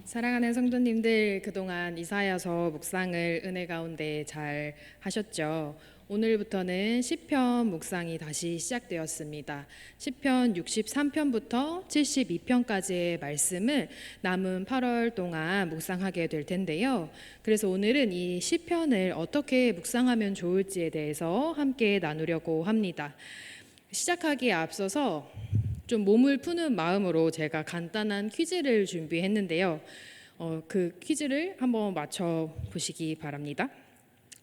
사랑하는 성도님들, 그동안 이사야서 묵상을 은혜 가운데 잘 하셨죠? 오늘부터는 시편 묵상이 다시 시작되었습니다. 시편 63편부터 72편까지의 말씀을 남은 8월 동안 묵상하게 될 텐데요. 그래서 오늘은 이 시편을 어떻게 묵상하면 좋을지에 대해서 함께 나누려고 합니다. 시작하기에 앞서서 좀 몸을 푸는 마음으로 제가 간단한 퀴즈를 준비했는데요. 그 퀴즈를 한번 맞춰 보시기 바랍니다.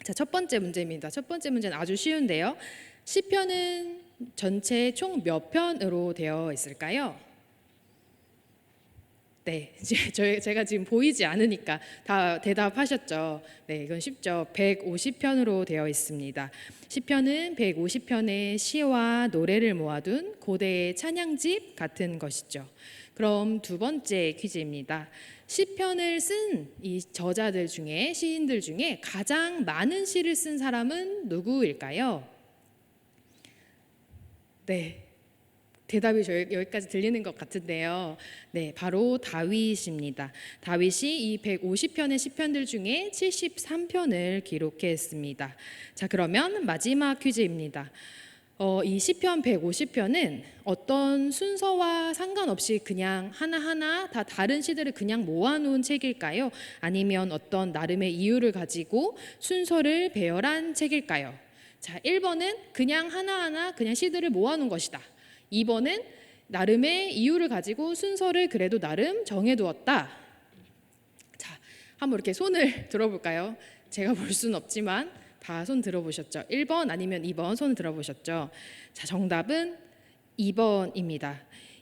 자, 첫 번째 문제입니다. 첫 번째 문제는 아주 쉬운데요. 시편은 전체 총 몇 편으로 되어 있을까요? 네, 제가 지금 보이지 않으니까 다 대답하셨죠. 네, 이건 쉽죠. 150편으로 되어 있습니다. 시편은 150편의 시와 노래를 모아둔 고대의 찬양집 같은 것이죠. 그럼 두 번째 퀴즈입니다. 시편을 쓴 이 저자들 중에, 시인들 중에 가장 많은 시를 쓴 사람은 누구일까요? 네, 대답이 여기까지 들리는 것 같은데요. 네, 바로 다윗입니다. 다윗이 이 150편의 시편들 중에 73편을 기록했습니다. 자, 그러면 마지막 퀴즈입니다. 이 시편 150편은 어떤 순서와 상관없이 그냥 하나하나 다 다른 시들을 그냥 모아놓은 책일까요? 아니면 어떤 나름의 이유를 가지고 순서를 배열한 책일까요? 자, 1번은 그냥 하나하나 그냥 시들을 모아놓은 것이다. 2번은 나름의 이유를 가지고 순서를 그래도 나름 정해두었다. 자, 한번 이렇게 손을 들어볼까요? 제가 볼 수는 없지만 다 손 들어보셨죠? 1번 아니면 2번 손 들어보셨죠? 자, 정답은 2번입니다.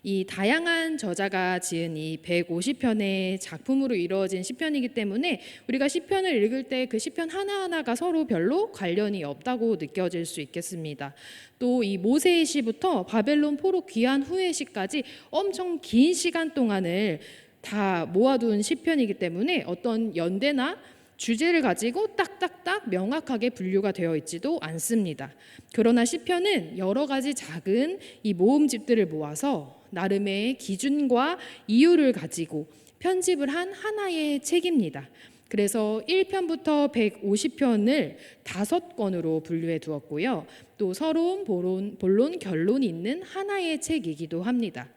이 다양한 저자가 지은 이 150편의 작품으로 이루어진 시편이기 때문에 우리가 시편을 읽을 때 그 시편 하나하나가 서로 별로 관련이 없다고 느껴질 수 있겠습니다. 또 이 모세의 시부터 바벨론 포로 귀환 후의 시까지 엄청 긴 시간 동안을 다 모아둔 시편이기 때문에 어떤 연대나 주제를 가지고 딱딱딱 명확하게 분류가 되어 있지도 않습니다. 그러나 시편은 여러 가지 작은 이 모음집들을 모아서 나름의 기준과 이유를 가지고 편집을 한 하나의 책입니다. 그래서 1편부터 150편을 5권으로 분류해 두었고요. 또 서론, 본론, 결론이 있는 하나의 책이기도 합니다.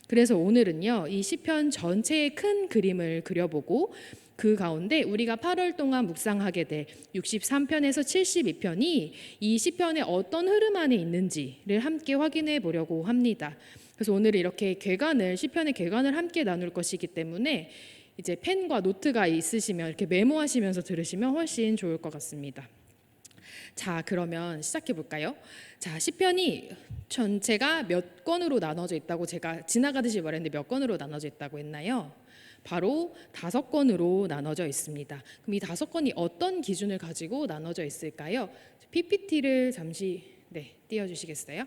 그래서 오늘은요, 이 시편 전체의 큰 그림을 그려보고 그 가운데 우리가 8월 동안 묵상하게 될 63편에서 72편이 이 시편의 어떤 흐름 안에 있는지를 함께 확인해 보려고 합니다. 그래서 오늘 이렇게 시편의 궤관을 함께 나눌 것이기 때문에 이제 펜과 노트가 있으시면 이렇게 메모하시면서 들으시면 훨씬 좋을 것 같습니다. 자, 그러면 시작해 볼까요? 자, 시편이 전체가 몇 권으로 나눠져 있다고 제가 지나가듯이 말했는데 몇 권으로 나눠져 있다고 했나요? 바로 5권으로 나눠져 있습니다. 그럼 이 5권이 어떤 기준을 가지고 나눠져 있을까요? PPT를 잠시 띄워주시겠어요?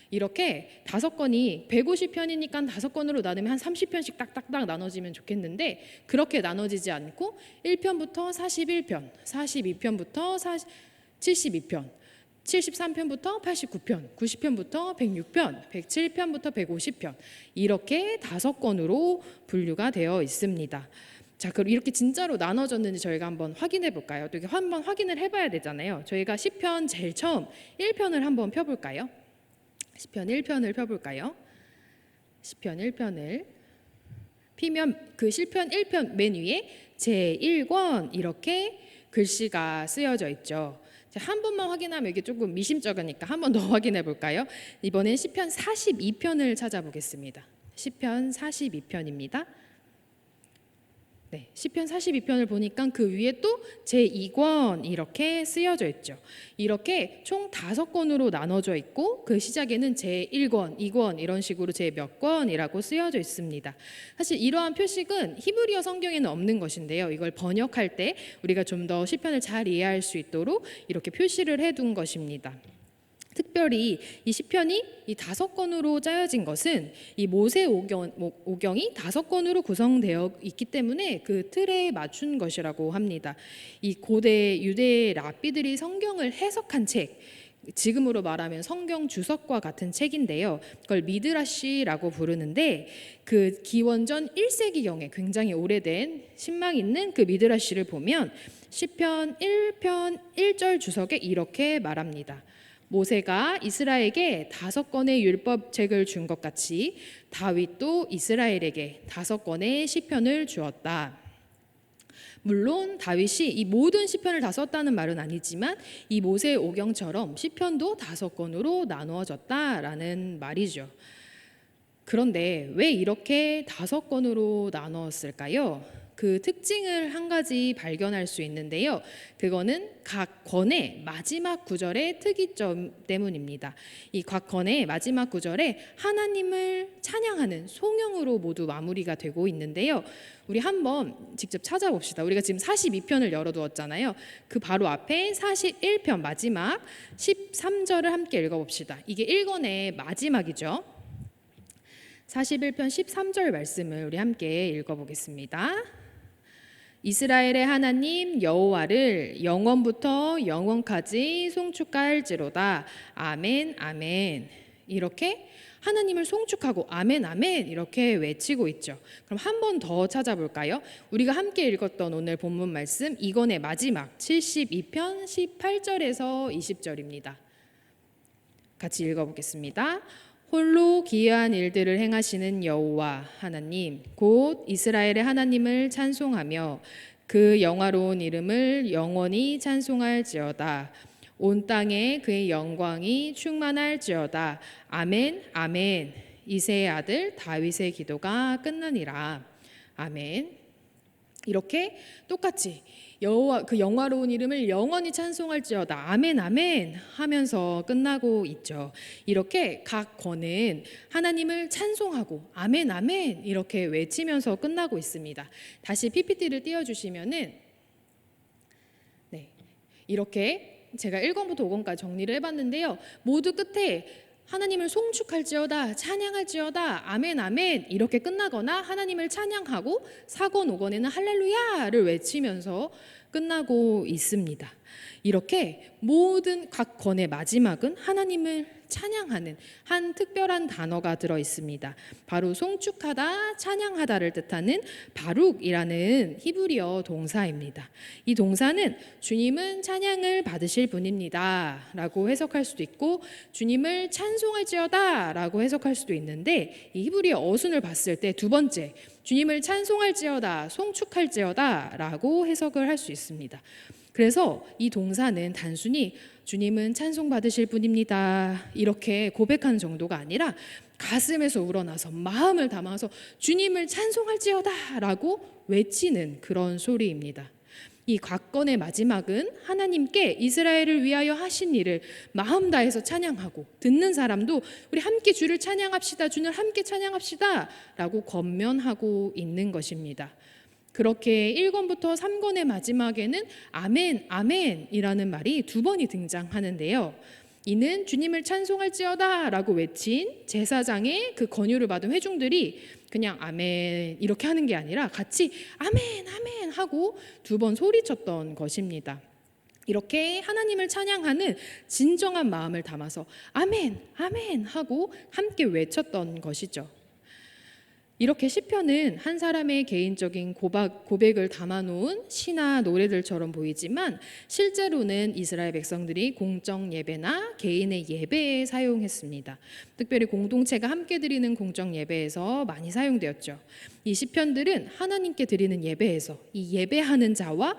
이렇게 5권이 150편이니까 5권으로 나누면 한 30편씩 딱딱딱 나눠지면 좋겠는데 그렇게 나눠지지 않고 1편부터 41편, 42편부터 72편, 73편부터 89편, 90편부터 106편, 107편부터 150편 이렇게 5권으로 분류가 되어 있습니다. 자, 그럼 이렇게 진짜로 나눠졌는지 저희가 한번 확인해 볼까요? 또 이게 한번 확인을 해봐야 되잖아요. 저희가 시편 제일 처음 1편을 한번 펴볼까요? 시편 1편을 펴볼까요? 시편 1편을 피면 그 시편 1편 맨 위에 제1권 이렇게 글씨가 쓰여져 있죠. 한 번만 확인하면 이게 조금 미심쩍으니까 한 번 더 확인해 볼까요? 이번엔 시편 42편을 찾아보겠습니다. 시편 42편입니다. 네, 시편 42편을 보니까 그 위에 또 제2권 이렇게 쓰여져 있죠. 이렇게 총 5권으로 나눠져 있고 그 시작에는 제1권, 2권 이런 식으로 제 몇 권이라고 쓰여져 있습니다. 사실 이러한 표식은 히브리어 성경에는 없는 것인데요. 이걸 번역할 때 우리가 좀 더 시편을 잘 이해할 수 있도록 이렇게 표시를 해둔 것입니다. 특별히 이 시편이 이 5권으로 짜여진 것은 이 모세 오경이 5권으로 구성되어 있기 때문에 그 틀에 맞춘 것이라고 합니다. 이 고대 유대 랍비들이 성경을 해석한 책 지금으로 말하면 성경 주석과 같은 책인데요. 그걸 미드라시라고 부르는데 그 기원전 1세기경에 굉장히 오래된 신망 있는 그 미드라시를 보면 시편 1편 1절 주석에 이렇게 말합니다. 모세가 이스라엘에게 5권의 율법책을 준 것 같이 다윗도 이스라엘에게 5권의 시편을 주었다. 물론 다윗이 이 모든 시편을 다 썼다는 말은 아니지만 이 모세의 오경처럼 시편도 5권으로 나누어졌다라는 말이죠. 그런데 왜 이렇게 5권으로 나누었을까요? 그 특징을 한 가지 발견할 수 있는데요. 그거는 각 권의 마지막 구절의 특이점 때문입니다. 이 각 권의 마지막 구절에 하나님을 찬양하는 송영으로 모두 마무리가 되고 있는데요. 우리 한번 직접 찾아봅시다. 우리가 지금 42편을 열어두었잖아요. 그 바로 앞에 41편 마지막 13절을 함께 읽어봅시다. 이게 1권의 마지막이죠. 41편 13절 말씀을 우리 함께 읽어보겠습니다. 이스라엘의 하나님 여호와를 영원부터 영원까지 송축할지로다. 아멘 아멘. 이렇게 하나님을 송축하고 아멘 아멘 이렇게 외치고 있죠. 그럼 한 번 더 찾아볼까요? 우리가 함께 읽었던 오늘 본문 말씀 이건의 마지막 72편 18절에서 20절입니다. 같이 읽어보겠습니다. 홀로 기이한 일들을 행하시는 여호와 하나님 곧 이스라엘의 하나님을 찬송하며 그 영화로운 이름을 영원히 찬송할지어다. 온 땅에 그의 영광이 충만할지어다. 아멘 아멘. 이새의 아들 다윗의 기도가 끝나니라. 아멘. 이렇게 똑같이 여호와 그 영화로운 이름을 영원히 찬송할지어다. 아멘 아멘 하면서 끝나고 있죠. 이렇게 각 권은 하나님을 찬송하고 아멘 아멘 이렇게 외치면서 끝나고 있습니다. 다시 PPT를 띄워주시면은 네, 이렇게 제가 1권부터 5권까지 정리를 해봤는데요. 모두 끝에 하나님을 송축할지어다 찬양할지어다 아멘 아멘 이렇게 끝나거나 하나님을 찬양하고 4권 5권에는 할렐루야를 외치면서 끝나고 있습니다. 이렇게 모든 각 권의 마지막은 하나님을 찬양하는 한 특별한 단어가 들어 있습니다. 바로 송축하다, 찬양하다를 뜻하는 바룩이라는 히브리어 동사입니다. 이 동사는 주님은 찬양을 받으실 분입니다 라고 해석할 수도 있고 주님을 찬송할지어다 라고 해석할 수도 있는데 이 히브리어 어순을 봤을 때 두 번째 주님을 찬송할지어다, 송축할지어다 라고 해석을 할 수 있습니다. 그래서 이 동사는 단순히 주님은 찬송받으실 분입니다 이렇게 고백하는 정도가 아니라 가슴에서 우러나서 마음을 담아서 주님을 찬송할지어다 라고 외치는 그런 소리입니다. 이 곽건의 마지막은 하나님께 이스라엘을 위하여 하신 일을 마음 다해서 찬양하고 듣는 사람도 우리 함께 주를 찬양합시다, 주를 함께 찬양합시다 라고 권면하고 있는 것입니다. 그렇게 1권부터 3권의 마지막에는 아멘 아멘이라는 말이 2번이 등장하는데요. 이는 주님을 찬송할지어다 라고 외친 제사장의 그 권유를 받은 회중들이 그냥 아멘 이렇게 하는 게 아니라 같이 아멘 아멘 하고 2번 소리쳤던 것입니다. 이렇게 하나님을 찬양하는 진정한 마음을 담아서 아멘 아멘 하고 함께 외쳤던 것이죠. 이렇게 시편은 한 사람의 개인적인 고백을 담아놓은 시나 노래들처럼 보이지만 실제로는 이스라엘 백성들이 공적 예배나 개인의 예배에 사용했습니다. 특별히 공동체가 함께 드리는 공적 예배에서 많이 사용되었죠. 이 시편들은 하나님께 드리는 예배에서 이 예배하는 자와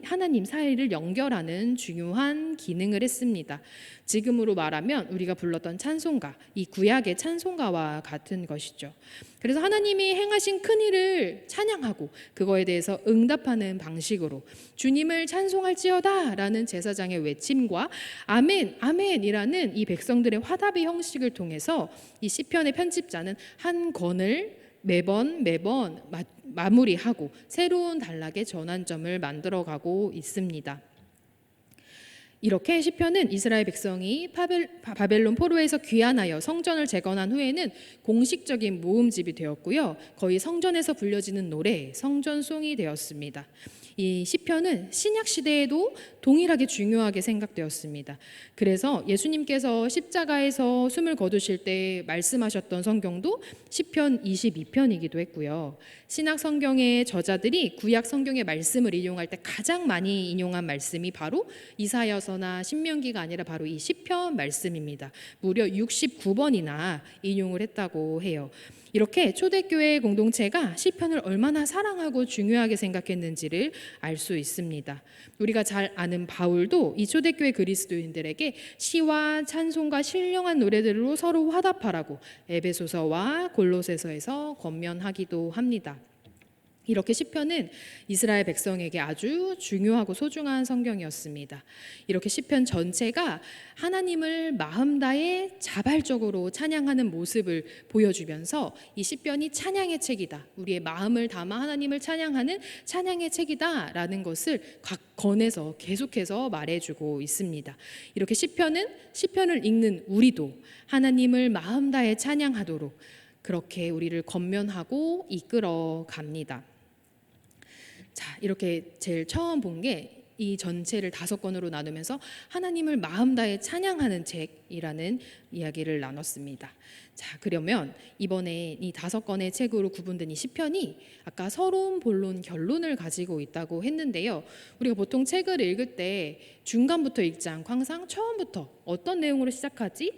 하나님 사이를 연결하는 중요한 기능을 했습니다. 지금으로 말하면 우리가 불렀던 찬송가, 이 구약의 찬송가와 같은 것이죠. 그래서 하나님이 행하신 큰 일을 찬양하고 그거에 대해서 응답하는 방식으로 주님을 찬송할지어다 라는 제사장의 외침과 아멘 아멘이라는 이 백성들의 화답의 형식을 통해서 이 시편의 편집자는 한 권을 매번 마무리하고 새로운 단락의 전환점을 만들어가고 있습니다. 이렇게 시편은 이스라엘 백성이 바벨론 포로에서 귀환하여 성전을 재건한 후에는 공식적인 모음집이 되었고요. 거의 성전에서 불려지는 노래, 성전송이 되었습니다. 이 시편은 신약 시대에도 동일하게 중요하게 생각되었습니다. 그래서 예수님께서 십자가에서 숨을 거두실 때 말씀하셨던 성경도 시편 22편이기도 했고요. 신약 성경의 저자들이 구약 성경의 말씀을 인용할 때 가장 많이 인용한 말씀이 바로 이사야서나 신명기가 아니라 바로 이 시편 말씀입니다. 무려 69번이나 인용을 했다고 해요. 이렇게 초대교회 공동체가 시편을 얼마나 사랑하고 중요하게 생각했는지를 알 수 있습니다. 우리가 잘 아는 바울도 이 초대교회 그리스도인들에게 시와 찬송과 신령한 노래들로 서로 화답하라고 에베소서와 골로새서에서 권면하기도 합니다. 이렇게 시편은 이스라엘 백성에게 아주 중요하고 소중한 성경이었습니다. 이렇게 시편 전체가 하나님을 마음 다해 자발적으로 찬양하는 모습을 보여주면서 이 시편이 찬양의 책이다, 우리의 마음을 담아 하나님을 찬양하는 찬양의 책이다라는 것을 각 건에서 계속해서 말해주고 있습니다. 이렇게 시편을 읽는 우리도 하나님을 마음 다해 찬양하도록 그렇게 우리를 권면하고 이끌어 갑니다. 자, 이렇게 제일 처음 본 게 이 전체를 5권으로 나누면서 하나님을 마음 다해 찬양하는 책이라는 이야기를 나눴습니다. 자, 그러면 이번에 이 5권의 책으로 구분된 이 시편이 아까 서론, 본론, 결론을 가지고 있다고 했는데요. 우리가 보통 책을 읽을 때 중간부터 읽지 않고 항상 처음부터 어떤 내용으로 시작하지?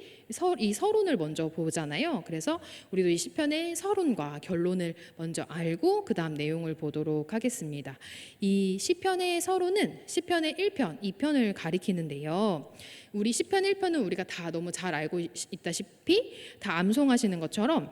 이 서론을 먼저 보잖아요. 그래서 우리도 이 시편의 서론과 결론을 먼저 알고 그 다음 내용을 보도록 하겠습니다. 이 시편의 서론은 시편의 1편, 2편을 가리키는데요. 우리 시편 1편은 우리가 다 너무 잘 알고 있다시피 다 암송하시는 것처럼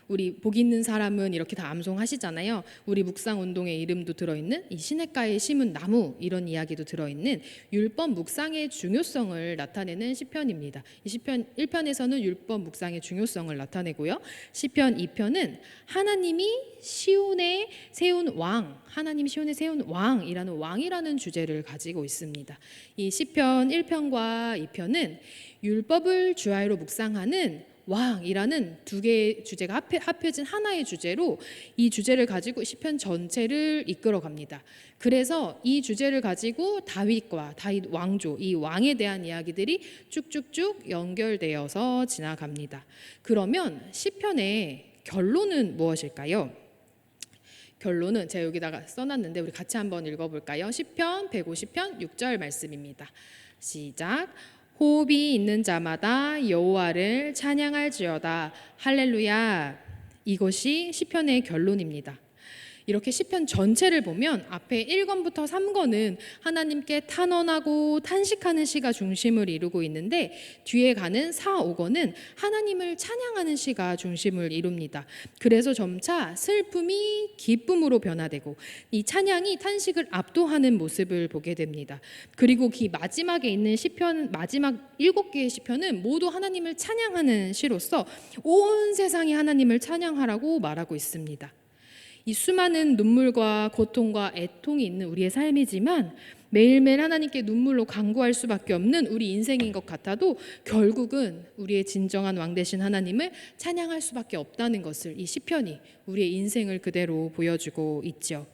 우리 복 있는 사람은 이렇게 다 암송하시잖아요. 우리 묵상운동의 이름도 들어있는 이 시냇가에 심은 나무, 이런 이야기도 들어있는 율법 묵상의 중요성을 나타내는 시편입니다. 이 시편 1편에서는 율법 묵상의 중요성을 나타내고요. 시편 2편은 하나님이 시온에 세운 왕이라는 왕이라는 주제를 가지고 있습니다. 이 시편 1편과 2편은 율법을 주야로 묵상하는 왕이라는 두 개의 주제가 합해진 하나의 주제로 이 주제를 가지고 시편 전체를 이끌어 갑니다. 그래서 이 주제를 가지고 다윗 왕조, 이 왕에 대한 이야기들이 쭉쭉쭉 연결되어서 지나갑니다. 그러면 시편의 결론은 무엇일까요? 결론은 제가 여기다가 써놨는데 우리 같이 한번 읽어볼까요? 시편 150편 6절 말씀입니다. 시작. 호흡이 있는 자마다 여호와를 찬양할지어다. 할렐루야. 이것이 시편의 결론입니다. 이렇게 시편 전체를 보면 앞에 1권부터 3권은 하나님께 탄원하고 탄식하는 시가 중심을 이루고 있는데 뒤에 가는 4, 5권은 하나님을 찬양하는 시가 중심을 이룹니다. 그래서 점차 슬픔이 기쁨으로 변화되고 이 찬양이 탄식을 압도하는 모습을 보게 됩니다. 그리고 그 마지막에 있는 시편, 마지막 7개의 시편은 모두 하나님을 찬양하는 시로서 온 세상이 하나님을 찬양하라고 말하고 있습니다. 이 수많은 눈물과 고통과 애통이 있는 우리의 삶이지만 매일매일 하나님께 눈물로 간구할 수밖에 없는 우리 인생인 것 같아도 결국은 우리의 진정한 왕 되신 하나님을 찬양할 수밖에 없다는 것을 이 시편이 우리의 인생을 그대로 보여주고 있죠.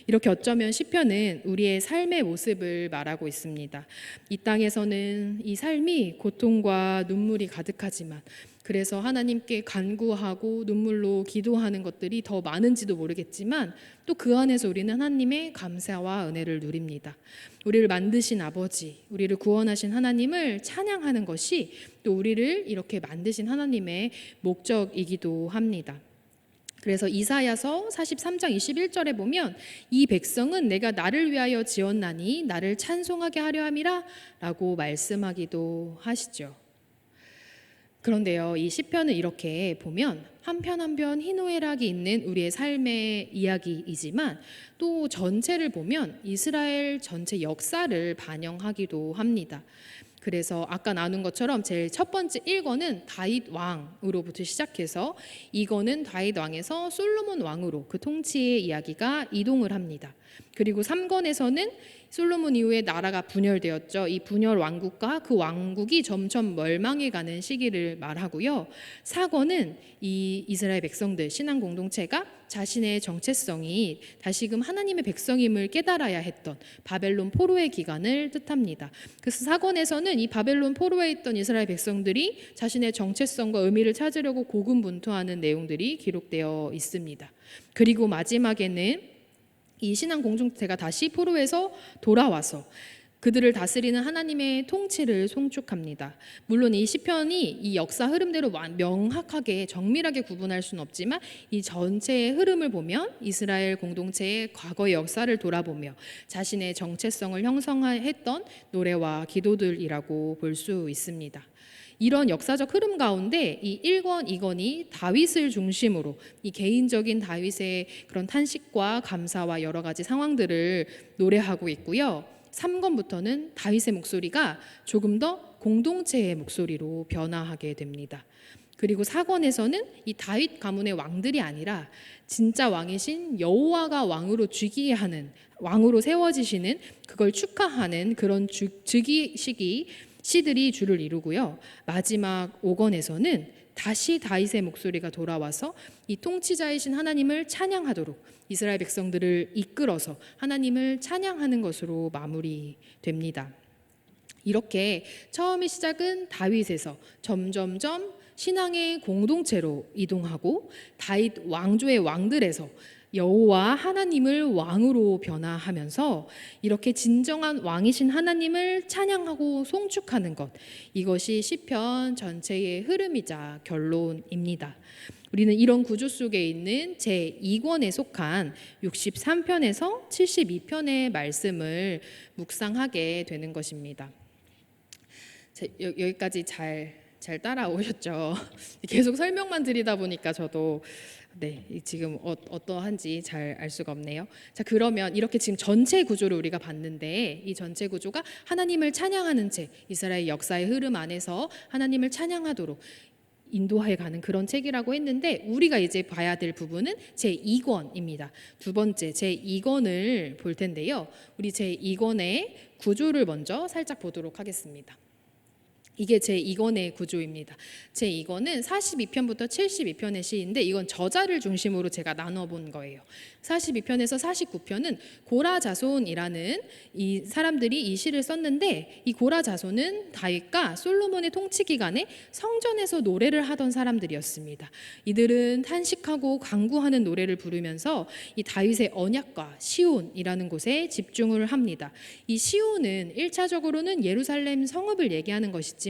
이렇게 어쩌면 시편은 우리의 삶의 모습을 말하고 있습니다. 이 땅에서는 이 삶이 고통과 눈물이 가득하지만 그래서 하나님께 간구하고 눈물로 기도하는 것들이 더 많은지도 모르겠지만 또 그 안에서 우리는 하나님의 감사와 은혜를 누립니다. 우리를 만드신 아버지, 우리를 구원하신 하나님을 찬양하는 것이 또 우리를 이렇게 만드신 하나님의 목적이기도 합니다. 그래서 이사야서 43장 21절에 보면 이 백성은 내가 나를 위하여 지었나니 나를 찬송하게 하려 함이라 라고 말씀하기도 하시죠. 그런데요, 이 시편을 이렇게 보면 한편 한편 희노애락이 있는 우리의 삶의 이야기이지만 또 전체를 보면 이스라엘 전체 역사를 반영하기도 합니다. 그래서 아까 나눈 것처럼 제일 첫 번째 1권은 다윗 왕으로부터 시작해서 2권은 다윗 왕에서 솔로몬 왕으로 그 통치의 이야기가 이동을 합니다. 그리고 3권에서는 솔로몬 이후에 나라가 분열되었죠. 이 분열 왕국과 그 왕국이 점점 멸망해가는 시기를 말하고요. 사건은 이 이스라엘 백성들, 신앙 공동체가 자신의 정체성이 다시금 하나님의 백성임을 깨달아야 했던 바벨론 포로의 기간을 뜻합니다. 그래서 사건에서는 이 바벨론 포로에 있던 이스라엘 백성들이 자신의 정체성과 의미를 찾으려고 고군분투하는 내용들이 기록되어 있습니다. 그리고 마지막에는 이 신앙 공동체가 다시 포로에서 돌아와서 그들을 다스리는 하나님의 통치를 송축합니다. 물론 이 시편이 이 역사 흐름대로 명확하게 정밀하게 구분할 수는 없지만 이 전체의 흐름을 보면 이스라엘 공동체의 과거의 역사를 돌아보며 자신의 정체성을 형성했던 노래와 기도들이라고 볼 수 있습니다. 이런 역사적 흐름 가운데 이 1권, 2권이 다윗을 중심으로 이 개인적인 다윗의 그런 탄식과 감사와 여러 가지 상황들을 노래하고 있고요. 3권부터는 다윗의 목소리가 조금 더 공동체의 목소리로 변화하게 됩니다. 그리고 4권에서는 이 다윗 가문의 왕들이 아니라 진짜 왕이신 여호와가 왕으로 즉위하는, 왕으로 세워지시는, 그걸 축하하는 그런 즉위식이 시들이 주를 이루고요. 마지막 5권에서는 다시 다윗의 목소리가 돌아와서 이 통치자이신 하나님을 찬양하도록 이스라엘 백성들을 이끌어서 하나님을 찬양하는 것으로 마무리됩니다. 이렇게 처음의 시작은 다윗에서 점점점 신앙의 공동체로 이동하고 다윗 왕조의 왕들에서 여호와 하나님을 왕으로 변화하면서 이렇게 진정한 왕이신 하나님을 찬양하고 송축하는 것, 이것이 시편 전체의 흐름이자 결론입니다. 우리는 이런 구조 속에 있는 제2권에 속한 63편에서 72편의 말씀을 묵상하게 되는 것입니다. 여기까지 잘 따라오셨죠? 계속 설명만 드리다 보니까 저도 지금 어떠한지 잘 알 수가 없네요. 자, 그러면 이렇게 지금 전체 구조를 우리가 봤는데 이 전체 구조가 하나님을 찬양하는 책, 이스라엘 역사의 흐름 안에서 하나님을 찬양하도록 인도해 가는 그런 책이라고 했는데 우리가 이제 봐야 될 부분은 제2권입니다. 두 번째 제2권을 볼 텐데요. 우리 제2권의 구조를 먼저 살짝 보도록 하겠습니다. 이게 제2권의 구조입니다. 제2권은 42편부터 72편의 시인데 이건 저자를 중심으로 제가 나눠본 거예요. 42편에서 49편은 고라 자손이라는 이 사람들이 이 시를 썼는데 이 고라 자손은 다윗과 솔로몬의 통치 기간에 성전에서 노래를 하던 사람들이었습니다. 이들은 탄식하고 간구하는 노래를 부르면서 이 다윗의 언약과 시온이라는 곳에 집중을 합니다. 이 시온은 1차적으로는 예루살렘 성읍을 얘기하는 것이지만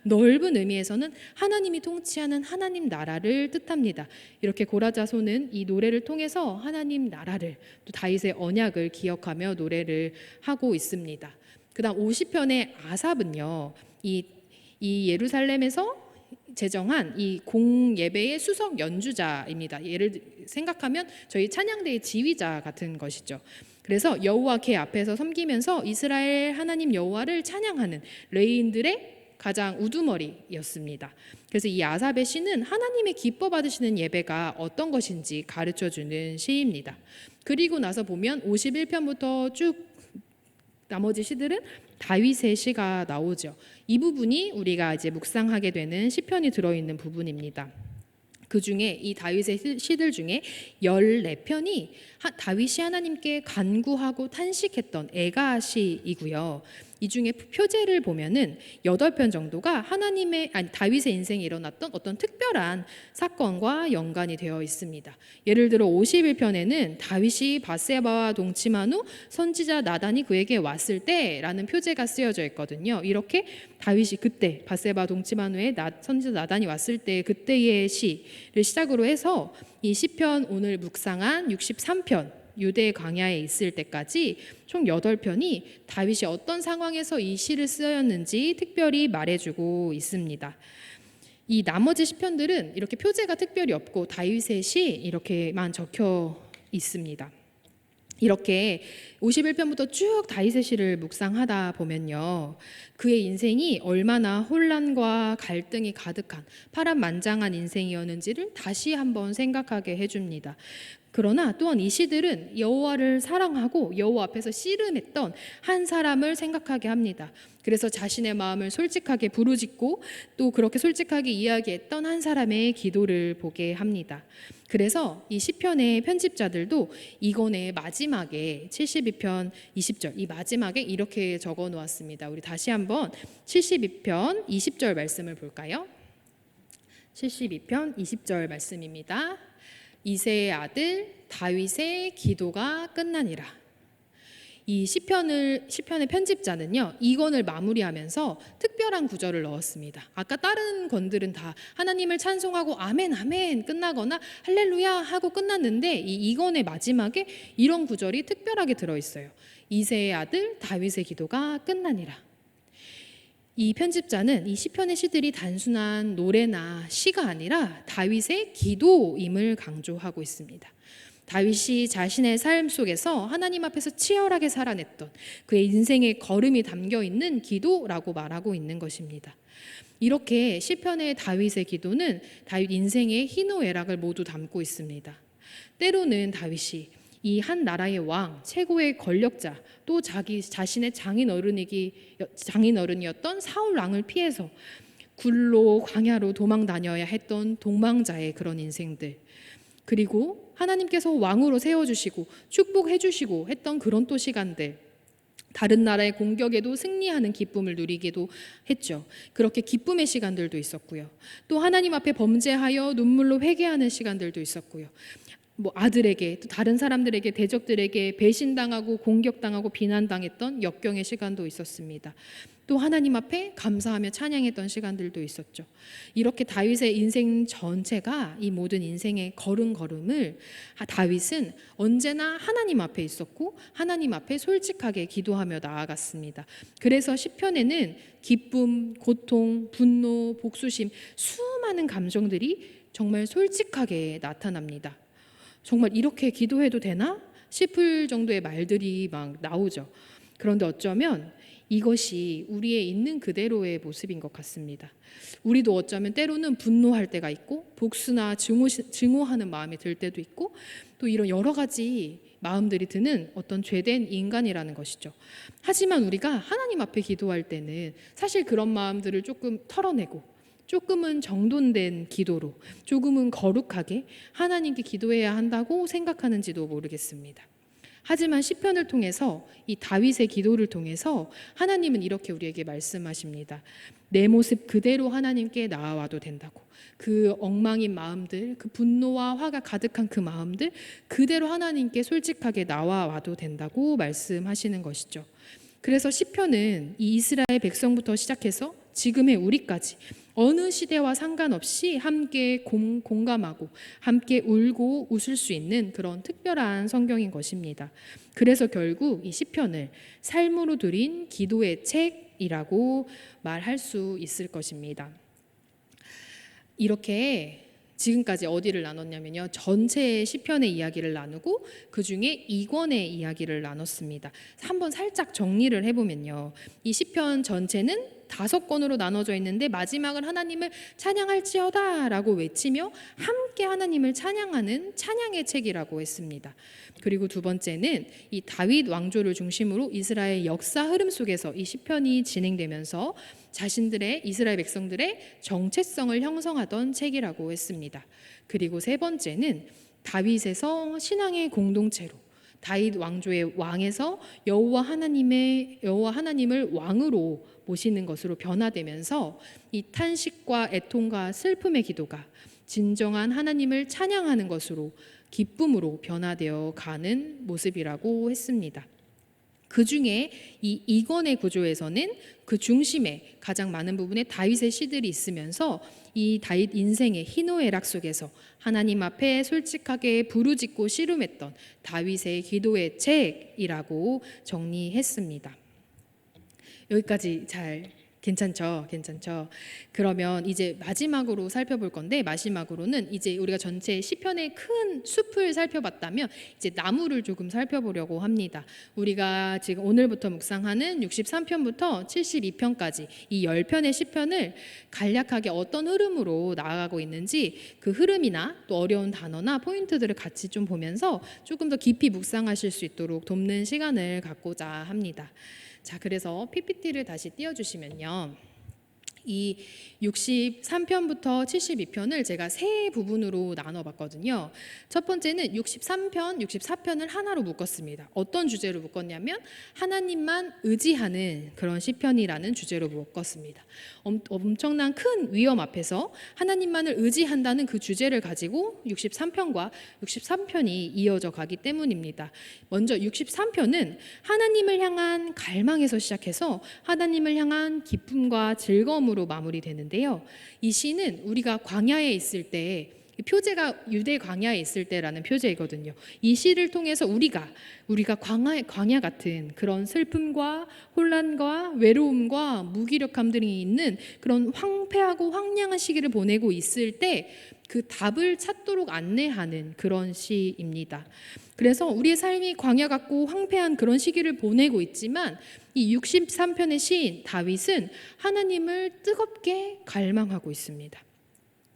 넓은 의미에서는 하나님이 통치하는 하나님 나라를 뜻합니다. 이렇게 고라 자손은 이 노래를 통해서 하나님 나라를, 또 다윗의 언약을 기억하며 노래를 하고 있습니다. 그다음 50편의 아삽은요, 이 예루살렘에서 제정한 이 공예배의 수석 연주자입니다. 예를 생각하면 저희 찬양대의 지휘자 같은 것이죠. 그래서 여호와께 앞에서 섬기면서 이스라엘 하나님 여호와를 찬양하는 레위인들의 가장 우두머리였습니다. 그래서 이 아삽의 시는 하나님의 기뻐 받으시는 예배가 어떤 것인지 가르쳐주는 시입니다. 그리고 나서 보면 51편부터 쭉 나머지 시들은 다윗의 시가 나오죠. 이 부분이 우리가 이제 묵상하게 되는 시편이 들어있는 부분입니다. 그 중에 이 다윗의 시들 중에 14편이 다윗이 하나님께 간구하고 탄식했던 애가시이고요. 이 중에 표제를 보면은 8편 정도가 다윗의 인생에 일어났던 어떤 특별한 사건과 연관이 되어 있습니다. 예를 들어 51편에는 다윗이 밧세바와 동침한 후 선지자 나단이 그에게 왔을 때라는 표제가 쓰여져 있거든요. 이렇게 다윗이 그때 밧세바 동침한 후에 선지자 나단이 왔을 때 그때의 시를 시작으로 해서 이 시편 오늘 묵상한 63편 유대 광야에 있을 때까지 총 8편이 다윗이 어떤 상황에서 이 시를 쓰였는지 특별히 말해주고 있습니다. 이 나머지 시편들은 이렇게 표제가 특별히 없고 다윗의 시 이렇게만 적혀 있습니다. 이렇게 51편부터 쭉 다윗의 시를 묵상하다 보면요, 그의 인생이 얼마나 혼란과 갈등이 가득한 파란만장한 인생이었는지를 다시 한번 생각하게 해줍니다. 그러나 또한 이 시들은 여호와를 사랑하고 여호와 앞에서 씨름했던 한 사람을 생각하게 합니다. 그래서 자신의 마음을 솔직하게 부르짖고 또 그렇게 솔직하게 이야기했던 한 사람의 기도를 보게 합니다. 그래서 이 시편의 편집자들도 이권의 마지막에 72편 20절 이 마지막에 이렇게 적어 놓았습니다. 우리 다시 한번 72편 20절 말씀을 볼까요? 72편 20절 말씀입니다. 이새의 아들 다윗의 기도가 끝나니라. 이 시편의 편집자는요, 이 권을 마무리하면서 특별한 구절을 넣었습니다. 아까 다른 권들은 다 하나님을 찬송하고 아멘 아멘 끝나거나 할렐루야 하고 끝났는데 이 권의 마지막에 이런 구절이 특별하게 들어있어요. 이새의 아들 다윗의 기도가 끝나니라. 이 편집자는 이 시편의 시들이 단순한 노래나 시가 아니라 다윗의 기도임을 강조하고 있습니다. 다윗이 자신의 삶 속에서 하나님 앞에서 치열하게 살아냈던 그의 인생의 걸음이 담겨 있는 기도라고 말하고 있는 것입니다. 이렇게 시편의 다윗의 기도는 다윗 인생의 희노애락을 모두 담고 있습니다. 때로는 다윗이 이 한 나라의 왕, 최고의 권력자, 또 자기 자신의 장인어른이었던 사울 왕을 피해서 굴로 광야로 도망 다녀야 했던 도망자의 그런 인생들, 그리고 하나님께서 왕으로 세워주시고 축복해주시고 했던 그런 또 시간들, 다른 나라의 공격에도 승리하는 기쁨을 누리기도 했죠. 그렇게 기쁨의 시간들도 있었고요. 또 하나님 앞에 범죄하여 눈물로 회개하는 시간들도 있었고요. 아들에게 또 다른 사람들에게 대적들에게 배신당하고 공격당하고 비난당했던 역경의 시간도 있었습니다. 또 하나님 앞에 감사하며 찬양했던 시간들도 있었죠. 이렇게 다윗의 인생 전체가 이 모든 인생의 걸음걸음을 다윗은 언제나 하나님 앞에 있었고 하나님 앞에 솔직하게 기도하며 나아갔습니다. 그래서 시편에는 기쁨, 고통, 분노, 복수심 수많은 감정들이 정말 솔직하게 나타납니다. 정말 이렇게 기도해도 되나 싶을 정도의 말들이 막 나오죠. 그런데 어쩌면 이것이 우리의 있는 그대로의 모습인 것 같습니다. 우리도 어쩌면 때로는 분노할 때가 있고 복수나 증오하는 마음이 들 때도 있고 또 이런 여러 가지 마음들이 드는 어떤 죄된 인간이라는 것이죠. 하지만 우리가 하나님 앞에 기도할 때는 사실 그런 마음들을 조금 털어내고 조금은 정돈된 기도로 조금은 거룩하게 하나님께 기도해야 한다고 생각하는지도 모르겠습니다. 하지만 시편을 통해서 이 다윗의 기도를 통해서 하나님은 이렇게 우리에게 말씀하십니다. 내 모습 그대로 하나님께 나아와도 된다고. 그 엉망인 마음들, 그 분노와 화가 가득한 그 마음들 그대로 하나님께 솔직하게 나와와도 된다고 말씀하시는 것이죠. 그래서 시편은 이 이스라엘 백성부터 시작해서 지금의 우리까지 어느 시대와 상관없이 함께 공감하고 함께 울고 웃을 수 있는 그런 특별한 성경인 것입니다. 그래서 결국 이 시편을 삶으로 드린 기도의 책이라고 말할 수 있을 것입니다. 이렇게 지금까지 어디를 나눴냐면요, 전체 시편의 이야기를 나누고 그 중에 2권의 이야기를 나눴습니다. 한번 살짝 정리를 해보면요, 이 시편 전체는 5권으로 나눠져 있는데 마지막은 하나님을 찬양할지어다 라고 외치며 함께 하나님을 찬양하는 찬양의 책이라고 했습니다. 그리고 두 번째는 이 다윗 왕조를 중심으로 이스라엘 역사 흐름 속에서 이 시편이 진행되면서 자신들의 이스라엘 백성들의 정체성을 형성하던 책이라고 했습니다. 그리고 세 번째는 다윗에서 신앙의 공동체로 다윗 왕조의 왕에서 여호와 하나님을 왕으로 모시는 것으로 변화되면서 이 탄식과 애통과 슬픔의 기도가 진정한 하나님을 찬양하는 것으로 기쁨으로 변화되어 가는 모습이라고 했습니다. 그 중에 이 2권의 구조에서는 그 중심에 가장 많은 부분에 다윗의 시들이 있으면서 이 다윗 인생의 희노애락 속에서 하나님 앞에 솔직하게 부르짖고 씨름했던 다윗의 기도의 책이라고 정리했습니다. 여기까지 잘 괜찮죠? 괜찮죠? 그러면 이제 마지막으로 살펴볼 건데, 마지막으로는 이제 우리가 전체 시편의 큰 숲을 살펴봤다면 이제 나무를 조금 살펴보려고 합니다. 우리가 지금 오늘부터 묵상하는 63편부터 72편까지 이 10편의 시편을 간략하게 어떤 흐름으로 나아가고 있는지 그 흐름이나 또 어려운 단어나 포인트들을 같이 좀 보면서 조금 더 깊이 묵상하실 수 있도록 돕는 시간을 갖고자 합니다. 자, 그래서 PPT를 다시 띄워주시면요. 이 63편부터 72편을 제가 세 부분으로 나눠봤거든요. 첫 번째는 63편, 64편을 하나로 묶었습니다. 어떤 주제로 묶었냐면 하나님만 의지하는 그런 시편이라는 주제로 묶었습니다. 엄청난 큰 위험 앞에서 하나님만을 의지한다는 그 주제를 가지고 63편과 63편이 이어져 가기 때문입니다. 먼저 63편은 하나님을 향한 갈망에서 시작해서 하나님을 향한 기쁨과 즐거움으로 마무리되는데요. 이 시는 우리가 광야에 있을 때, 표제가 유대 광야에 있을 때라는 표제이거든요. 이 시를 통해서 우리가 광야 같은 그런 슬픔과 혼란과 외로움과 무기력함들이 있는 그런 황폐하고 황량한 시기를 보내고 있을 때 그 답을 찾도록 안내하는 그런 시입니다. 그래서 우리의 삶이 광야 같고 황폐한 그런 시기를 보내고 있지만 이 63편의 시인 다윗은 하나님을 뜨겁게 갈망하고 있습니다.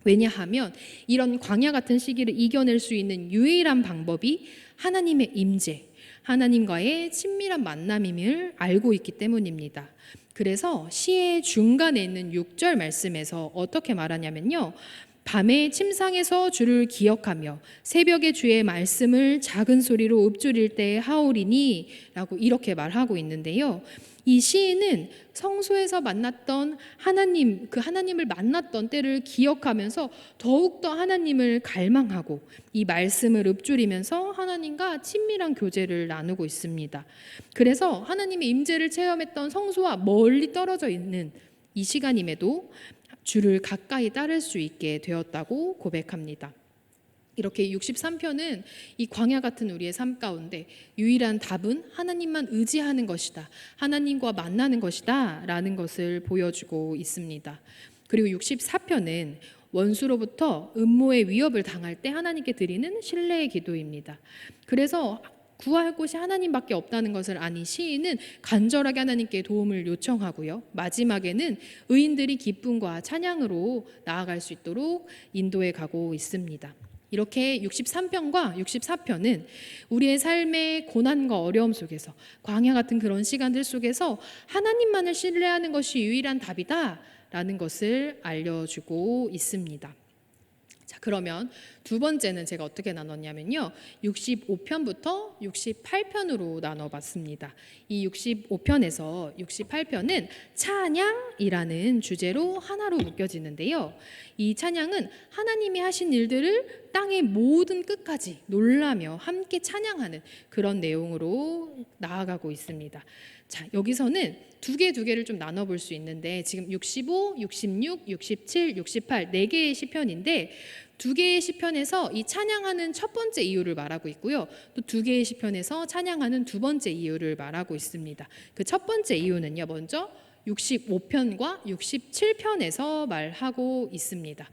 왜냐하면 이런 광야 같은 시기를 이겨낼 수 있는 유일한 방법이 하나님의 임재, 하나님과의 친밀한 만남임을 알고 있기 때문입니다. 그래서 시의 중간에 있는 6절 말씀에서 어떻게 말하냐면요. 밤의 침상에서 주를 기억하며 새벽에 주의 말씀을 작은 소리로 읊조릴 때 하오리니 라고 이렇게 말하고 있는데요. 이 시인은 성소에서 만났던 하나님, 그 하나님을 만났던 때를 기억하면서 더욱더 하나님을 갈망하고 이 말씀을 읊조리면서 하나님과 친밀한 교제를 나누고 있습니다. 그래서 하나님의 임재를 체험했던 성소와 멀리 떨어져 있는 이 시간임에도 주를 가까이 따를 수 있게 되었다고 고백합니다. 이렇게 63편은 이 광야 같은 우리의 삶 가운데 유일한 답은 하나님만 의지하는 것이다. 하나님과 만나는 것이다. 라는 것을 보여주고 있습니다. 그리고 64편은 원수로부터 음모의 위협을 당할 때 하나님께 드리는 신뢰의 기도입니다. 그래서 구할 곳이 하나님밖에 없다는 것을 아닌 시인은 간절하게 하나님께 도움을 요청하고요. 마지막에는 의인들이 기쁨과 찬양으로 나아갈 수 있도록 인도해 가고 있습니다. 이렇게 63편과 64편은 우리의 삶의 고난과 어려움 속에서 광야 같은 그런 시간들 속에서 하나님만을 신뢰하는 것이 유일한 답이다 라는 것을 알려주고 있습니다. 자, 그러면 두 번째는 제가 어떻게 나눴냐면요. 65편부터 68편으로 나눠봤습니다. 이 65편에서 68편은 찬양이라는 주제로 하나로 묶여지는데요. 이 찬양은 하나님이 하신 일들을 땅의 모든 끝까지 놀라며 함께 찬양하는 그런 내용으로 나아가고 있습니다. 자, 여기서는 두 개를 좀 나눠볼 수 있는데 지금 65, 66, 67, 68 네 개의 시편인데 두 개의 시편에서 이 찬양하는 첫 번째 이유를 말하고 있고요. 또 두 개의 시편에서 찬양하는 두 번째 이유를 말하고 있습니다. 그 첫 번째 이유는요. 먼저 65편과 67편에서 말하고 있습니다.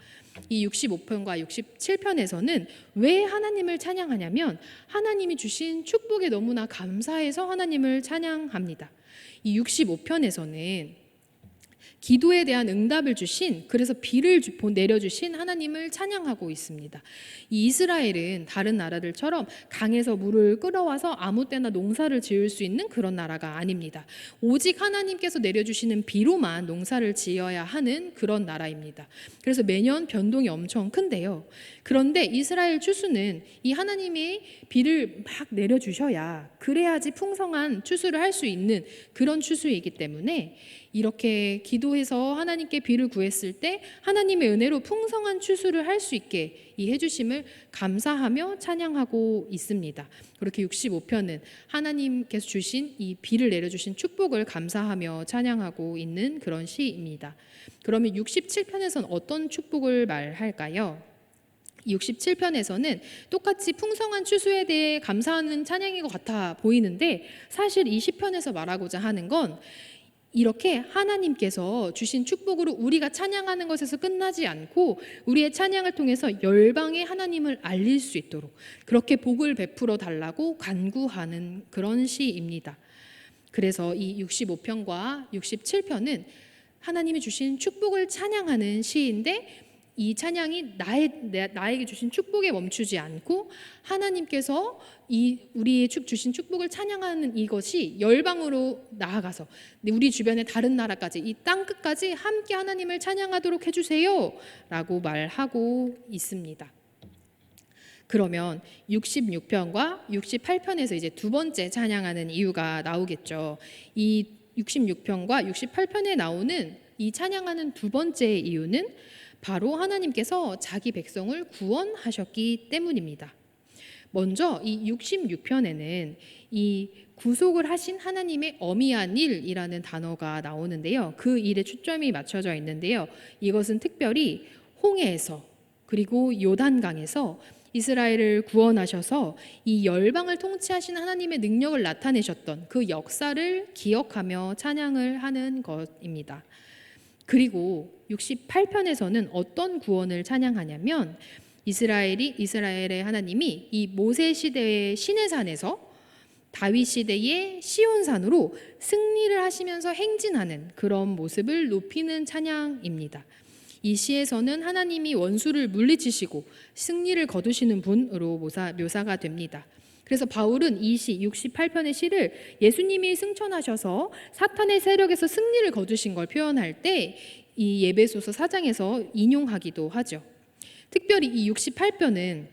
이 65편과 67편에서는 왜 하나님을 찬양하냐면 하나님이 주신 축복에 너무나 감사해서 하나님을 찬양합니다. 이 65편에서는 기도에 대한 응답을 주신, 그래서 비를 내려주신 하나님을 찬양하고 있습니다. 이 이스라엘은 다른 나라들처럼 강에서 물을 끌어와서 아무 때나 농사를 지을 수 있는 그런 나라가 아닙니다. 오직 하나님께서 내려주시는 비로만 농사를 지어야 하는 그런 나라입니다. 그래서 매년 변동이 엄청 큰데요. 그런데 이스라엘 추수는 이 하나님이 비를 막 내려주셔야 그래야지 풍성한 추수를 할 수 있는 그런 추수이기 때문에 이렇게 기도해서 하나님께 비를 구했을 때 하나님의 은혜로 풍성한 추수를 할 수 있게 이 해주심을 감사하며 찬양하고 있습니다. 그렇게 65편은 하나님께서 주신 이 비를 내려주신 축복을 감사하며 찬양하고 있는 그런 시입니다. 그러면 67편에서는 어떤 축복을 말할까요? 67편에서는 똑같이 풍성한 추수에 대해 감사하는 찬양인 것 같아 보이는데 사실 이 시편에서 말하고자 하는 건 이렇게 하나님께서 주신 축복으로 우리가 찬양하는 것에서 끝나지 않고 우리의 찬양을 통해서 열방의 하나님을 알릴 수 있도록 그렇게 복을 베풀어 달라고 간구하는 그런 시입니다. 그래서 이 65편과 67편은 하나님이 주신 축복을 찬양하는 시인데 이 찬양이 나에게 주신 축복에 멈추지 않고 하나님께서 우리의 주신 축복을 찬양하는 이것이 열방으로 나아가서 우리 주변의 다른 나라까지 이 땅끝까지 함께 하나님을 찬양하도록 해주세요 라고 말하고 있습니다. 그러면 66편과 68편에서 이제 두 번째 찬양하는 이유가 나오겠죠. 이 66편과 68편에 나오는 이 찬양하는 두 번째 이유는 바로 하나님께서 자기 백성을 구원하셨기 때문입니다. 먼저 이 66편에는 이 구속을 하신 하나님의 어미한 일이라는 단어가 나오는데요. 그 일에 초점이 맞춰져 있는데요. 이것은 특별히 홍해에서 그리고 요단강에서 이스라엘을 구원하셔서 이 열방을 통치하신 하나님의 능력을 나타내셨던 그 역사를 기억하며 찬양을 하는 것입니다. 그리고 68편에서는 어떤 구원을 찬양하냐면 이스라엘의 하나님이 이 모세 시대의 시내산에서 다윗 시대의 시온산으로 승리를 하시면서 행진하는 그런 모습을 높이는 찬양입니다. 이 시에서는 하나님이 원수를 물리치시고 승리를 거두시는 분으로 묘사가 됩니다. 그래서 바울은 이 시 68편의 시를 예수님이 승천하셔서 사탄의 세력에서 승리를 거두신 걸 표현할 때 이 에베소서 4장에서 인용하기도 하죠. 특별히 이 68편은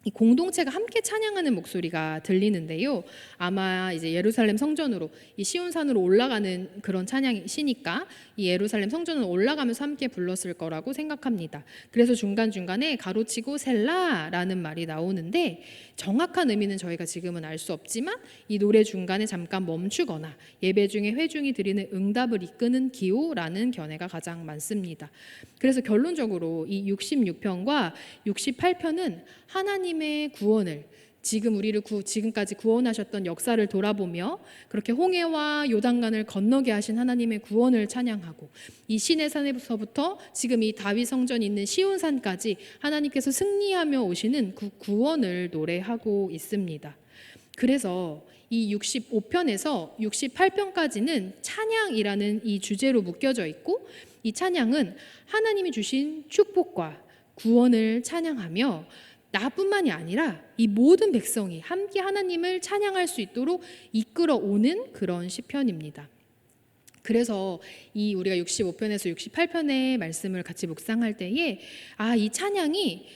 이 공동체가 함께 찬양하는 목소리가 들리는데요. 아마 이제 예루살렘 성전으로 이 시온산으로 올라가는 그런 찬양이시니까 이 예루살렘 성전으로 올라가면서 함께 불렀을 거라고 생각합니다. 그래서 중간중간에 가로치고 셀라라는 말이 나오는데 정확한 의미는 저희가 지금은 알 수 없지만 이 노래 중간에 잠깐 멈추거나 예배 중에 회중이 드리는 응답을 이끄는 기호라는 견해가 가장 많습니다. 그래서 결론적으로 이 66편과 68편은 하나님의 구원을 지금 우리를 지금까지 구원하셨던 역사를 돌아보며 그렇게 홍해와 요단강을 건너게 하신 하나님의 구원을 찬양하고 이 시내산에서부터 지금 이 다윗 성전이 있는 시온산까지 하나님께서 승리하며 오시는 그 구원을 노래하고 있습니다. 그래서 이 65편에서 68편까지는 찬양이라는 이 주제로 묶여져 있고 이 찬양은 하나님이 주신 축복과 구원을 찬양하며 나뿐만이 아니라 이 모든 백성이 함께 하나님을 찬양할 수 있도록 이끌어오는 그런 시편입니다. 그래서 이 우리가 65편에서 68편의 말씀을 같이 묵상할 때에 이 찬양이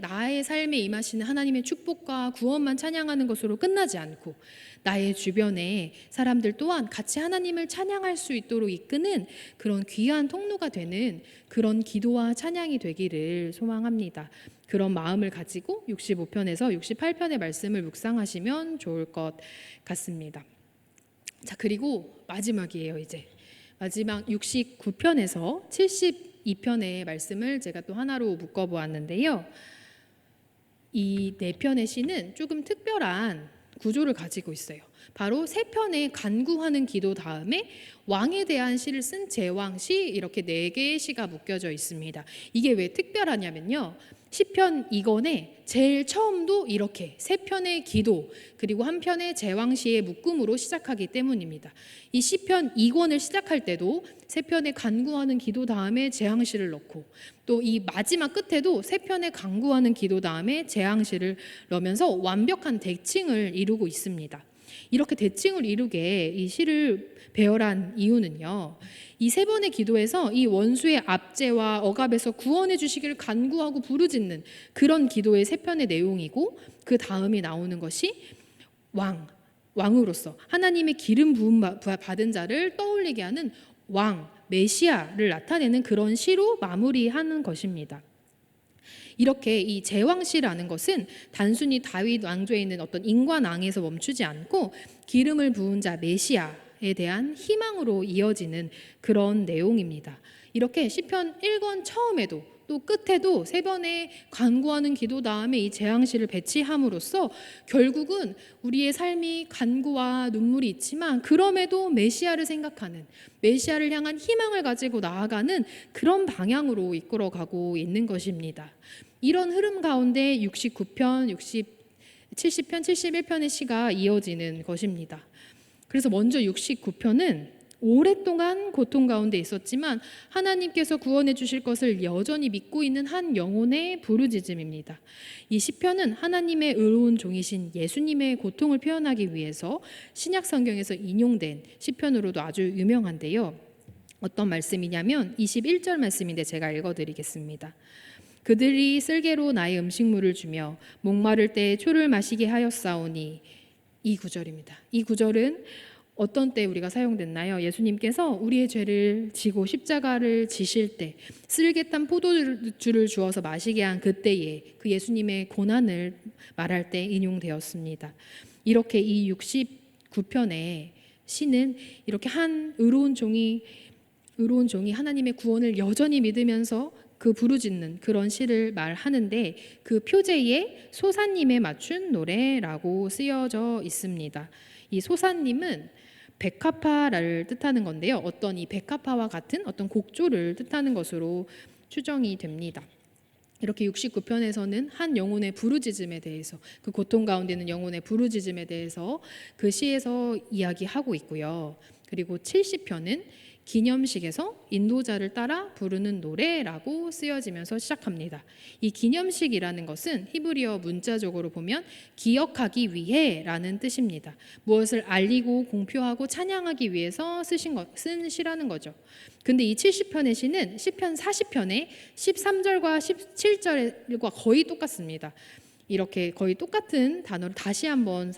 나의 삶에 임하시는 하나님의 축복과 구원만 찬양하는 것으로 끝나지 않고 나의 주변의 사람들 또한 같이 하나님을 찬양할 수 있도록 이끄는 그런 귀한 통로가 되는 그런 기도와 찬양이 되기를 소망합니다. 그런 마음을 가지고 65편에서 68편의 말씀을 묵상하시면 좋을 것 같습니다. 자, 그리고 마지막이에요. 이제 마지막 69편에서 72편의 말씀을 제가 또 하나로 묶어보았는데요. 이 네 편의 시는 조금 특별한 구조를 가지고 있어요. 바로 세 편의 간구하는 기도 다음에 왕에 대한 시를 쓴 제왕시, 이렇게 네 개의 시가 묶여져 있습니다. 이게 왜 특별하냐면요, 시편 2권에 제일 처음도 이렇게 세 편의 기도 그리고 한 편의 제왕시의 묶음으로 시작하기 때문입니다. 이 시편 2권을 시작할 때도 세 편의 간구하는 기도 다음에 제왕시를 넣고 또 이 마지막 끝에도 세 편의 간구하는 기도 다음에 제왕시를 넣으면서 완벽한 대칭을 이루고 있습니다. 이렇게 대칭을 이루게 이 시를 배열한 이유는요, 이 세 번의 기도에서 이 원수의 압제와 억압에서 구원해 주시기를 간구하고 부르짖는 그런 기도의 세 편의 내용이고, 그 다음에 나오는 것이 왕으로서 하나님의 기름 부음 받은 자를 떠올리게 하는 왕, 메시아를 나타내는 그런 시로 마무리하는 것입니다. 이렇게 이 제왕시라는 것은 단순히 다윗 왕조에 있는 어떤 인관왕에서 멈추지 않고 기름을 부은 자 메시아에 대한 희망으로 이어지는 그런 내용입니다. 이렇게 시편 1권 처음에도 또 끝에도 3번의 간구하는 기도 다음에 이 재앙시를 배치함으로써 결국은 우리의 삶이 간구와 눈물이 있지만 그럼에도 메시아를 생각하는, 메시아를 향한 희망을 가지고 나아가는 그런 방향으로 이끌어가고 있는 것입니다. 이런 흐름 가운데 69편, 70편, 71편의 시가 이어지는 것입니다. 그래서 먼저 69편은 오랫동안 고통 가운데 있었지만 하나님께서 구원해 주실 것을 여전히 믿고 있는 한 영혼의 부르짖음입니다. 이 시편은 하나님의 의로운 종이신 예수님의 고통을 표현하기 위해서 신약 성경에서 인용된 시편으로도 아주 유명한데요. 어떤 말씀이냐면 21절 말씀인데 제가 읽어드리겠습니다. 그들이 쓸개로 나의 음식물을 주며 목마를 때 초를 마시게 하였사오니, 이 구절입니다. 이 구절은 어떤 때 우리가 사용됐나요? 예수님께서 우리의 죄를 지고 십자가를 지실 때 쓸개탄 포도주를 주어서 마시게 한 그때에 그 예수님의 고난을 말할 때 인용되었습니다. 이렇게 이 69편의 시는 이렇게 한 의로운 종이 하나님의 구원을 여전히 믿으면서 그 부르짖는 그런 시를 말하는데 그 표제에 소사님에 맞춘 노래라고 쓰여져 있습니다. 이 소사님은 백합화를 뜻하는 건데요. 어떤 이 백합화와 같은 어떤 곡조를 뜻하는 것으로 추정이 됩니다. 이렇게 69편에서는 한 영혼의 부르짖음에 대해서, 그 고통 가운데 있는 영혼의 부르짖음에 대해서 그 시에서 이야기하고 있고요. 그리고 70편은 기념식에서 인도자를 따라 부르는 노래라고 쓰여지면서 시작합니다. 이 기념식이라는 것은 히브리어 문자적으로 보면 기억하기 위해라는 뜻입니다. 무엇을 알리고 공표하고 찬양하기 위해서 쓴 시라는 거죠. 근데 이 70편의 시는 시편 40편의 13절과 17절과 거의 똑같습니다. 이렇게 거의 똑같은 단어를 다시 한번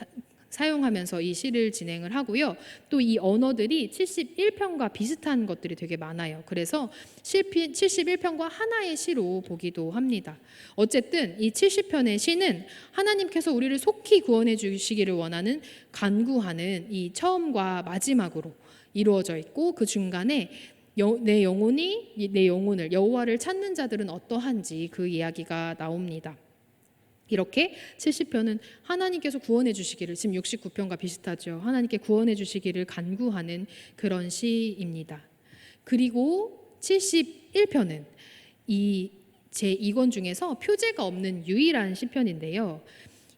사용하면서 이 시를 진행을 하고요. 또 이 언어들이 71편과 비슷한 것들이 되게 많아요. 그래서 71편과 하나의 시로 보기도 합니다. 어쨌든 이 70편의 시는 하나님께서 우리를 속히 구원해 주시기를 원하는 간구하는 이 처음과 마지막으로 이루어져 있고, 그 중간에 내 영혼을 여호와를 찾는 자들은 어떠한지 그 이야기가 나옵니다. 이렇게 70편은 하나님께서 구원해 주시기를, 지금 69편과 비슷하죠. 하나님께 구원해 주시기를 간구하는 그런 시입니다. 그리고 71편은 이 제2권 중에서 표제가 없는 유일한 시편인데요.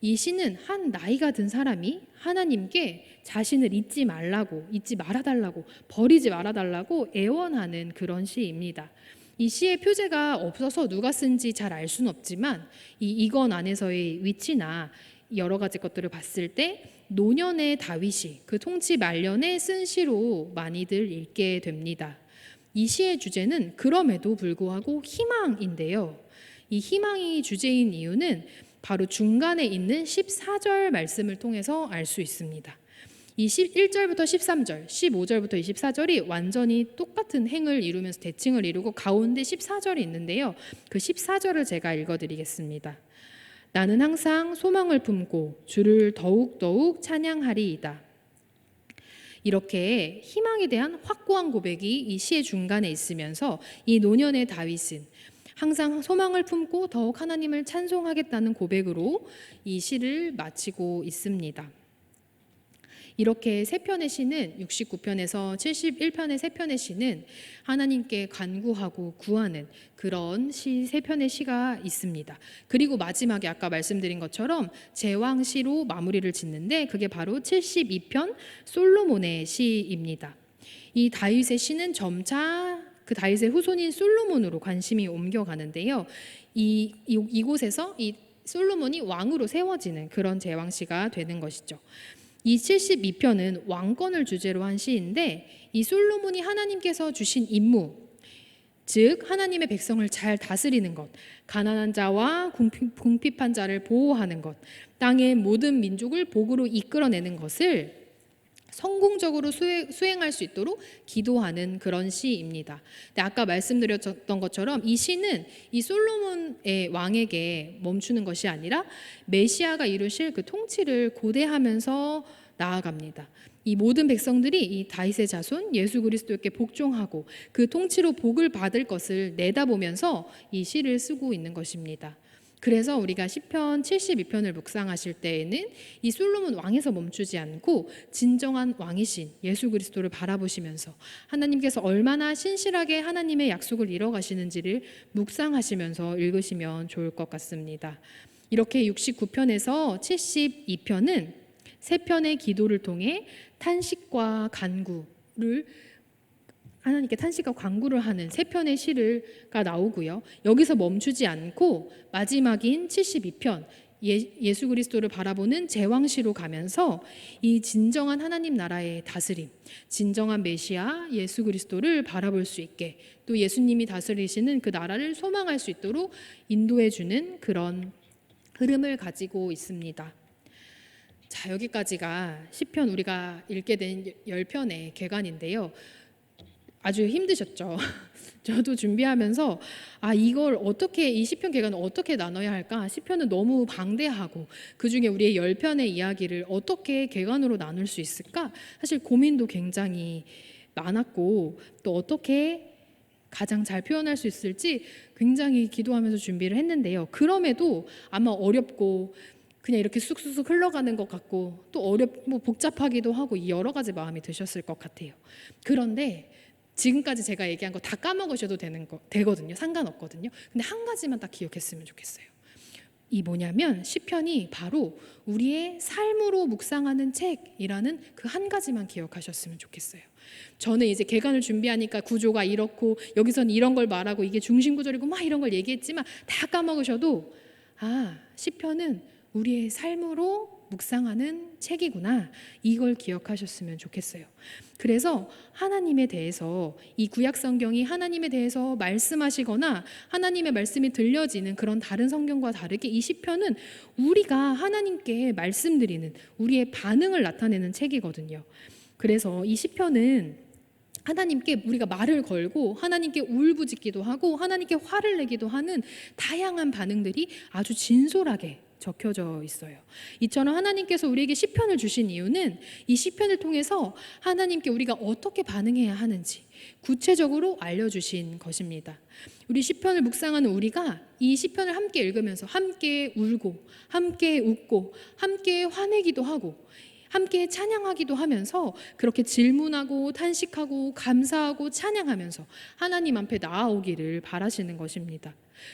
이 시는 한 나이가 든 사람이 하나님께 자신을 잊지 말아달라고, 버리지 말아달라고 애원하는 그런 시입니다. 이 시의 표제가 없어서 누가 쓴지 잘 알 수는 없지만 이 2권 안에서의 위치나 여러 가지 것들을 봤을 때 노년의 다윗이 그 통치 말년에 쓴 시로 많이들 읽게 됩니다. 이 시의 주제는 그럼에도 불구하고 희망인데요. 이 희망이 주제인 이유는 바로 중간에 있는 14절 말씀을 통해서 알 수 있습니다. 이 1절부터 13절, 15절부터 24절이 완전히 똑같은 행을 이루면서 대칭을 이루고 가운데 14절이 있는데요. 그 14절을 제가 읽어드리겠습니다. 나는 항상 소망을 품고 주를 더욱더욱 찬양하리이다. 이렇게 희망에 대한 확고한 고백이 이 시의 중간에 있으면서 이 노년의 다윗은 항상 소망을 품고 더욱 하나님을 찬송하겠다는 고백으로 이 시를 마치고 있습니다. 이렇게 세 편의 시는 69편에서 71편의 세 편의 시는 하나님께 간구하고 구하는 그런 세 편의 시가 있습니다. 그리고 마지막에 아까 말씀드린 것처럼 제왕시로 마무리를 짓는데 그게 바로 72편 솔로몬의 시입니다. 이 다윗의 시는 점차 그 다윗의 후손인 솔로몬으로 관심이 옮겨가는데요. 이곳에서 이 솔로몬이 왕으로 세워지는 그런 제왕시가 되는 것이죠. 이 72편은 왕권을 주제로 한 시인데 이 솔로몬이 하나님께서 주신 임무, 즉 하나님의 백성을 잘 다스리는 것, 가난한 자와 궁핍한 자를 보호하는 것, 땅의 모든 민족을 복으로 이끌어내는 것을 성공적으로 수행할 수 있도록 기도하는 그런 시입니다. 근데 아까 말씀드렸던 것처럼 이 시는 이 솔로몬의 왕에게 멈추는 것이 아니라 메시아가 이루실 그 통치를 고대하면서 나아갑니다. 이 모든 백성들이 이 다윗의 자손 예수 그리스도께 복종하고 그 통치로 복을 받을 것을 내다보면서 이 시를 쓰고 있는 것입니다. 그래서 우리가 시편 72편을 묵상하실 때에는 이 솔로몬 왕에서 멈추지 않고 진정한 왕이신 예수 그리스도를 바라보시면서 하나님께서 얼마나 신실하게 하나님의 약속을 이뤄가시는지를 묵상하시면서 읽으시면 좋을 것 같습니다. 이렇게 69편에서 72편은 세 편의 기도를 통해 탄식과 간구를 하나님께 탄식과 간구를 하는 세 편의 시가 나오고요. 여기서 멈추지 않고 마지막인 72편 예수 그리스도를 바라보는 제왕시로 가면서 이 진정한 하나님 나라의 다스림, 진정한 메시아 예수 그리스도를 바라볼 수 있게 또 예수님이 다스리시는 그 나라를 소망할 수 있도록 인도해 주는 그런 흐름을 가지고 있습니다. 자, 여기까지가 시편 우리가 읽게 된 10편의 개관인데요. 아주 힘드셨죠? 저도 준비하면서 이걸 어떻게 이 시편 개관을 어떻게 나눠야 할까? 시편은 너무 방대하고 그중에 우리의 10편의 이야기를 어떻게 개관으로 나눌 수 있을까? 사실 고민도 굉장히 많았고 또 어떻게 가장 잘 표현할 수 있을지 굉장히 기도하면서 준비를 했는데요. 그럼에도 아마 어렵고 그냥 이렇게 쑥쑥 흘러가는 것 같고 또 복잡하기도 하고 여러 가지 마음이 드셨을 것 같아요. 그런데 지금까지 제가 얘기한 거 다 까먹으셔도 되거든요. 상관없거든요. 근데 한 가지만 딱 기억했으면 좋겠어요. 이 뭐냐면 시편이 바로 우리의 삶으로 묵상하는 책이라는 그 한 가지만 기억하셨으면 좋겠어요. 저는 이제 개관을 준비하니까 구조가 이렇고 여기서는 이런 걸 말하고 이게 중심 구절이고 막 이런 걸 얘기했지만 다 까먹으셔도 시편은 우리의 삶으로 묵상하는 책이구나, 이걸 기억하셨으면 좋겠어요. 그래서 하나님에 대해서 이 구약 성경이 하나님에 대해서 말씀하시거나 하나님의 말씀이 들려지는 그런 다른 성경과 다르게 이 시편은 우리가 하나님께 말씀드리는 우리의 반응을 나타내는 책이거든요. 그래서 이 시편은 하나님께 우리가 말을 걸고 하나님께 울부짖기도 하고 하나님께 화를 내기도 하는 다양한 반응들이 아주 진솔하게 적혀져 있어요. 이처럼 하나님께서 우리에게 시편을 주신 이유는 이 시편을 통해서 하나님께 우리가 어떻게 반응해야 하는지 구체적으로 알려주신 것입니다. 우리 시편을 묵상하는 우리가 이 시편을 함께 읽으면서 함께 울고 함께 웃고 함께 화내기도 하고 함께 찬양하기도 하면서 그렇게 질문하고 탄식하고 감사하고 찬양하면서 하나님 앞에 나아오기를 바라시는 것입니다.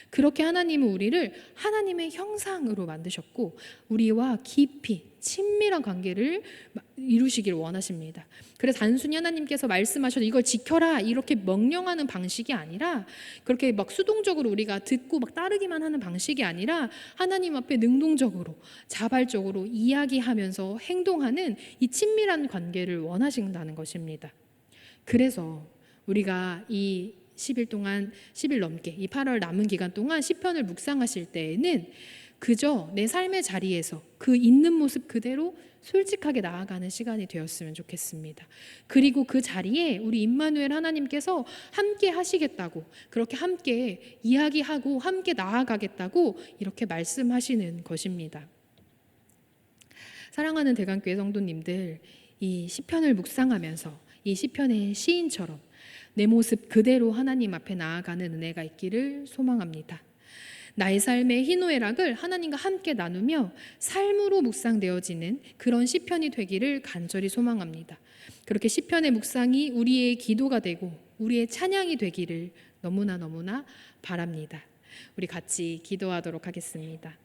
그렇게 하나님은 우리를 하나님의 형상으로 만드셨고 우리와 깊이 친밀한 관계를 이루시길 원하십니다. 그래서 단순히 하나님께서 말씀하셔서 이걸 지켜라 이렇게 명령하는 방식이 아니라 그렇게 막 수동적으로 우리가 듣고 막 따르기만 하는 방식이 아니라 하나님 앞에 능동적으로 자발적으로 이야기하면서 행동하는 이 친밀한 관계를 원하신다는 것입니다. 그래서 우리가 이 10일 동안 10일 넘게 이 8월 남은 기간 동안 시편을 묵상하실 때에는 그저 내 삶의 자리에서 그 있는 모습 그대로 솔직하게 나아가는 시간이 되었으면 좋겠습니다. 그리고 그 자리에 우리 임마누엘 하나님께서 함께 하시겠다고 그렇게 함께 이야기하고 함께 나아가겠다고 이렇게 말씀하시는 것입니다. 사랑하는 대강교회 성도님들, 이 시편을 묵상하면서 이 시편의 시인처럼 내 모습 그대로 하나님 앞에 나아가는 은혜가 있기를 소망합니다. 나의 삶의 희노애락을 하나님과 함께 나누며 삶으로 묵상되어지는 그런 시편이 되기를 간절히 소망합니다. 그렇게 시편의 묵상이 우리의 기도가 되고 우리의 찬양이 되기를 너무나 바랍니다. 우리 같이 기도하도록 하겠습니다.